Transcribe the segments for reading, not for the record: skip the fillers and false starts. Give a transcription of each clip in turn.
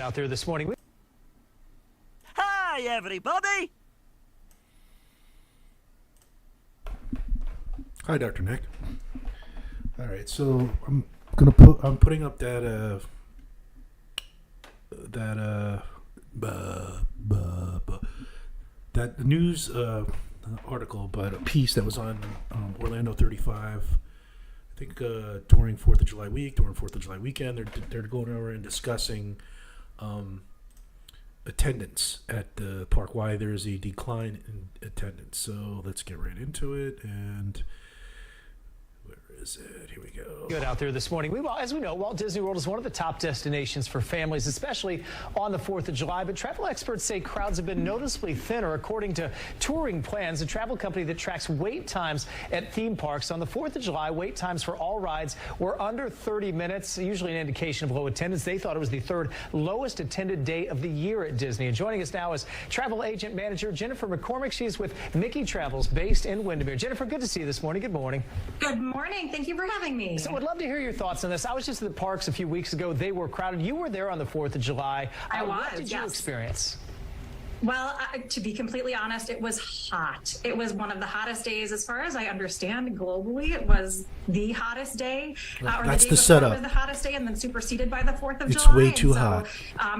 out there this morning. Hi, everybody. Hi, Dr. Nick. All right, so I'm putting up that that news article, but a piece that was on Orlando 35. I think during 4th of July week, during 4th of July weekend, they're going over and discussing attendance at the park. Why there's a decline in attendance. So let's get right into it. And where is it? Here we go. Good out there this morning. As we know, Walt Disney World is one of the top destinations for families, especially on the 4th of July. But travel experts say crowds have been noticeably thinner. According to Touring Plans, a travel company that tracks wait times at theme parks, on the 4th of July, wait times for all rides were under 30 minutes, usually an indication of low attendance. They thought it was the third lowest attended day of the year at Disney. And joining us now is travel agent manager Jennifer McCormick. She's with Mickey Travels based in Windermere. Jennifer, good to see you this morning. Good morning. Good morning. Thank you for having me. So I'd love to hear your thoughts on this. I was just at the parks a few weeks ago. They were crowded. You were there on the 4th of July. I was, What did you experience? Well, to be completely honest, it was hot. It was one of the hottest days, as far as I understand, globally. It was the hottest day. Well, or that's the day the before setup. was the hottest day, and then superseded by the 4th of It's July. way too And hot.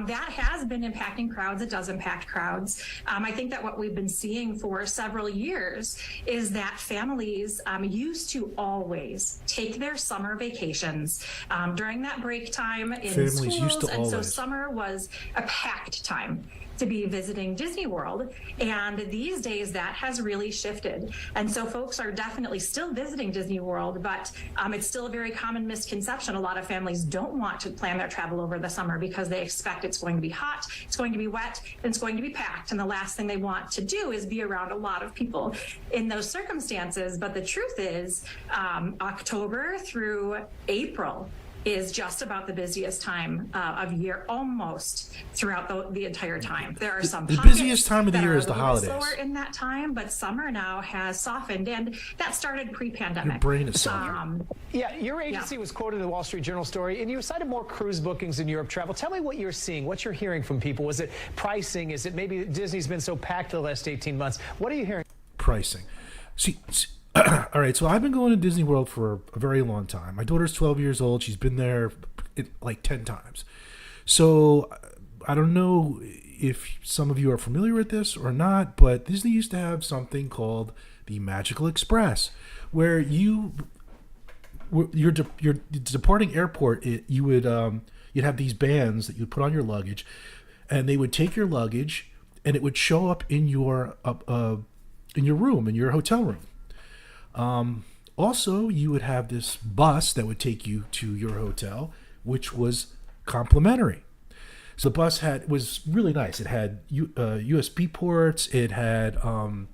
That has been impacting crowds. It does impact crowds. I think that what we've been seeing for several years is that families used to always take their summer vacations during that break time in Families schools, used to and so always. summer was a packed time to be visiting Disney World. And these days that has really shifted. And so folks are definitely still visiting Disney World, but it's still a very common misconception. A lot of families don't want to plan their travel over the summer because they expect it's going to be hot, it's going to be wet, and it's going to be packed. And the last thing they want to do is be around a lot of people in those circumstances. But the truth is, October through April is just about the busiest time of year, almost throughout the entire time. There are some The pockets busiest time of the that year are is the a little bit holidays. slower in that time, but summer now has softened, and that started pre-pandemic. Your brain is soft. Yeah, your agency was quoted in the Wall Street Journal story, and you cited more cruise bookings in Europe travel. Tell me what you're seeing, what you're hearing from people. Is it pricing? Is it maybe Disney's been so packed the last 18 months? What are you hearing? Pricing. See, all right, so I've been going to Disney World for a very long time. My daughter's 12 years old. She's been there like 10 times. So I don't know if some of you are familiar with this or not, but Disney used to have something called the Magical Express, where you're departing airport. You'd have these bands that you'd put on your luggage, and they would take your luggage, and it would show up in your room, in your hotel room. Also, you would have this bus that would take you to your hotel, which was complimentary. So the bus was really nice. It had USB ports. It had a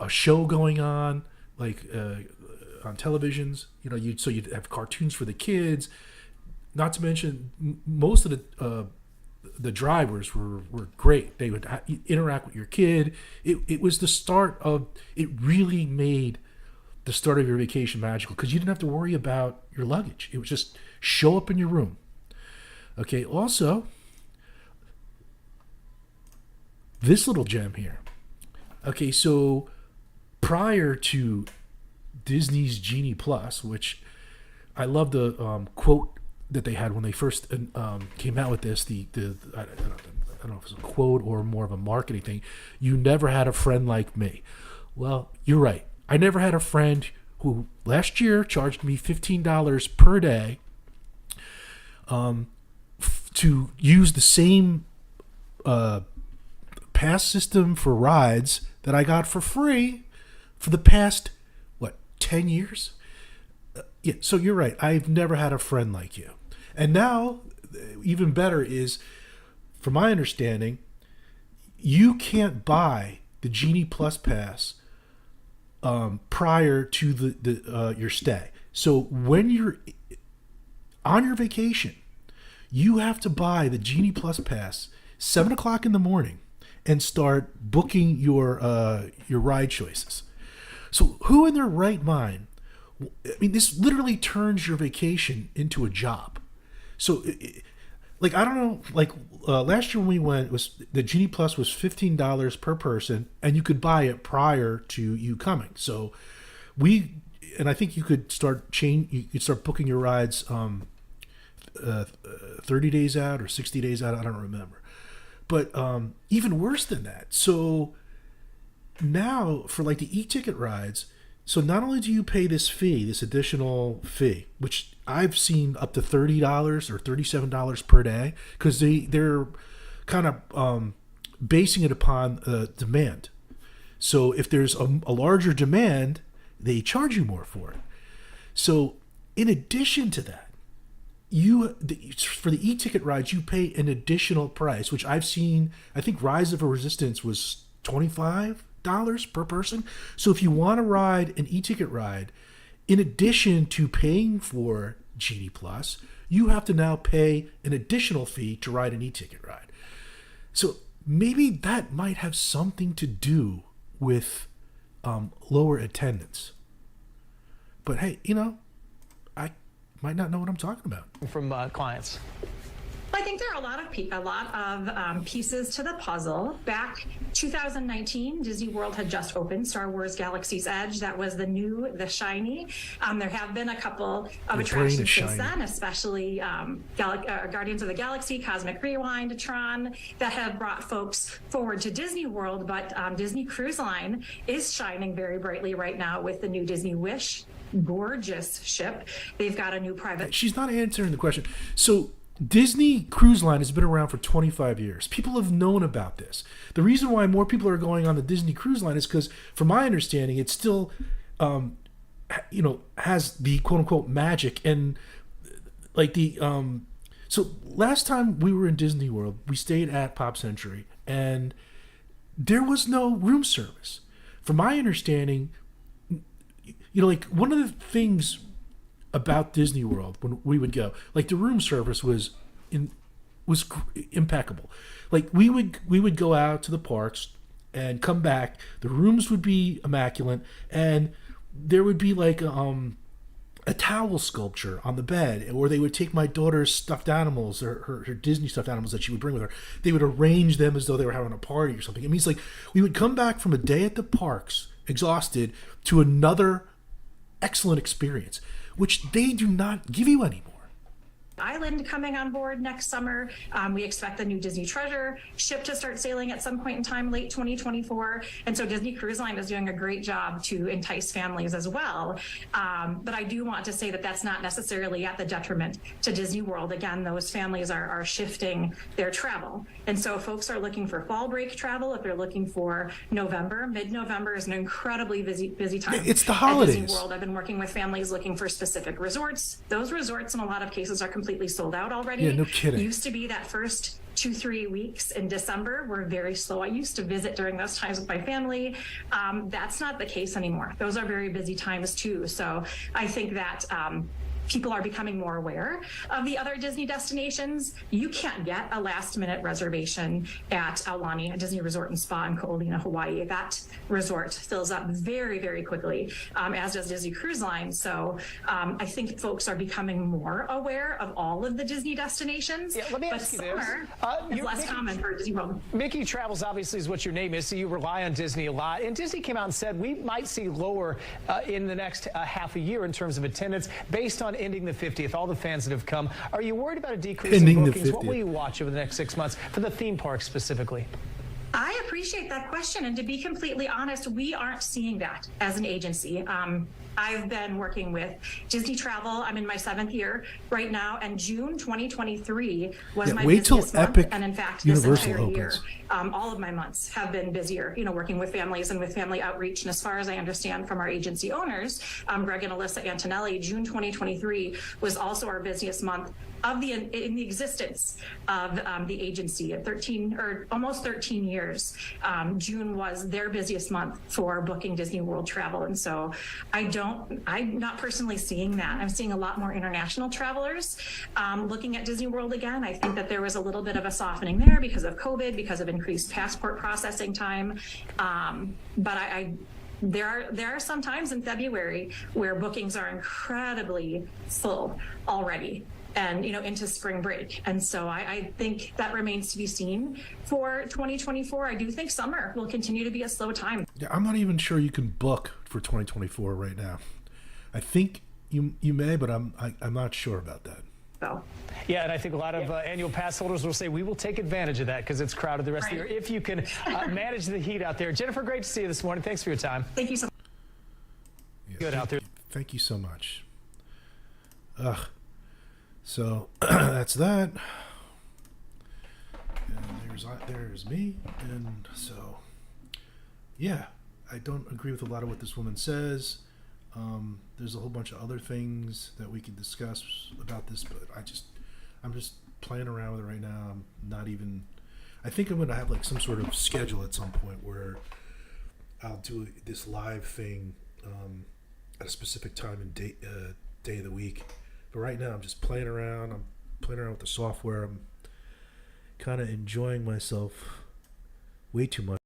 show going on, like on televisions. You'd have cartoons for the kids. Not to mention, most of the drivers were great. They would interact with your kid. It was the start of, it really made the start of your vacation magical, because you didn't have to worry about your luggage. It would just show up in your room. Okay, also, this little gem here. Okay, so prior to Disney's Genie Plus, which I love the quote that they had when they first came out with this, I don't know if it's a quote or more of a marketing thing. You never had a friend like me. Well, you're right. I never had a friend who last year charged me $15 per day to use the same pass system for rides that I got for free for the past, 10 years? Yeah, so you're right. I've never had a friend like you. And now, even better is, from my understanding, you can't buy the Genie Plus Pass prior to your stay. So when you're on your vacation, you have to buy the Genie Plus Pass 7 o'clock in the morning and start booking your ride choices. So who in their right mind? I mean, this literally turns your vacation into a job. So like I don't know, like last year when we went, was the Genie Plus was $15 per person, and you could buy it prior to you coming. So and I think you could you could start booking your rides 30 days out or 60 days out. I don't remember, but even worse than that. So now for like the e-ticket rides, so not only do you pay this fee, this additional fee, which I've seen up to $30 or $37 per day, because they're kind of basing it upon demand. So if there's a larger demand, they charge you more for it. So in addition to that, for the e-ticket rides, you pay an additional price, which I've seen. I think Rise of a Resistance was $25 per person. So if you want to ride an e-ticket ride, in addition to paying for Genie Plus, you have to now pay an additional fee to ride an e-ticket ride. So maybe that might have something to do with lower attendance. But hey, I might not know what I'm talking about. From clients. I think there are a lot of pieces to the puzzle. Back 2019, Disney World had just opened Star Wars Galaxy's Edge. That was the shiny. There have been a couple of attractions since then, especially Guardians of the Galaxy, Cosmic Rewind, Tron, that have brought folks forward to Disney World. But Disney Cruise Line is shining very brightly right now with the new Disney Wish. Gorgeous ship. They've got a new private. She's not answering the question. So Disney Cruise Line has been around for 25 years. People have known about this. The reason why more people are going on the Disney Cruise Line is because, from my understanding, it still, has the quote unquote magic and like the. So last time we were in Disney World, we stayed at Pop Century, and there was no room service. From my understanding, like one of the things about Disney World when we would go, like the room service was impeccable. Like we would go out to the parks and come back, the rooms would be immaculate, and there would be like a towel sculpture on the bed, or they would take my daughter's stuffed animals, or her Disney stuffed animals that she would bring with her. They would arrange them as though they were having a party or something. It means like we would come back from a day at the parks exhausted to another excellent experience, which they do not give you anymore. Island coming on board next summer. We expect the new Disney Treasure ship to start sailing at some point in time, late 2024. And so Disney Cruise Line is doing a great job to entice families as well. But I do want to say that that's not necessarily at the detriment to Disney World. Again, those families are shifting their travel. And so if folks are looking for fall break travel, if they're looking for November, mid-November is an incredibly busy time. It's the holidays. At Disney World, I've been working with families looking for specific resorts. Those resorts in a lot of cases are completely sold out already. Yeah, no kidding. Used to be that first 2-3 weeks in December were very slow. I used to visit during those times with my family. That's not the case anymore. Those are very busy times too. So I think that people are becoming more aware of the other Disney destinations. You can't get a last minute reservation at Aulani, a Disney Resort and Spa in Ko'olina, Hawaii. That resort fills up very, very quickly, as does Disney Cruise Line. So I think folks are becoming more aware of all of the Disney destinations. Yeah, let me ask you this. It's less common for Disney World. Mickey Travels obviously is what your name is, so you rely on Disney a lot. And Disney came out and said we might see lower in the next half a year in terms of attendance based on ending the 50th, all the fans that have come. Are you worried about a decrease in bookings? What will you watch over the next 6 months for the theme parks specifically? I appreciate that question. And to be completely honest, we aren't seeing that as an agency. I've been working with Disney Travel. I'm in my 7th year right now, and June 2023 was my busiest month. And in fact, this entire year, all of my months have been busier, working with families and with family outreach. And as far as I understand from our agency owners, Greg and Alyssa Antonelli, June 2023 was also our busiest month in the existence of the agency at 13 or almost 13 years. June was their busiest month for booking Disney World travel. And so I'm not personally seeing that. I'm seeing a lot more international travelers looking at Disney World again. I think that there was a little bit of a softening there because of COVID, because of increased passport processing time. But there are some times in February where bookings are incredibly full already. and into spring break. And so I think that remains to be seen for 2024. I do think summer will continue to be a slow time. Yeah, I'm not even sure you can book for 2024 right now. I think you may, but I'm not sure about that. So Yeah, and I think a lot of annual pass holders will say we will take advantage of that because it's crowded the rest of the year if you can manage the heat out there. Jennifer, great to see you this morning. Thanks for your time. thank you so much. Yeah, Good out there. Thank you so much. So that's that. And there's me. And so, yeah, I don't agree with a lot of what this woman says. There's a whole bunch of other things that we can discuss about this, but I'm just playing around with it right now. I'm not even. I think I'm gonna have like some sort of schedule at some point where I'll do this live thing at a specific time and day of the week. But right now I'm just playing around. I'm playing around with the software. I'm kind of enjoying myself way too much.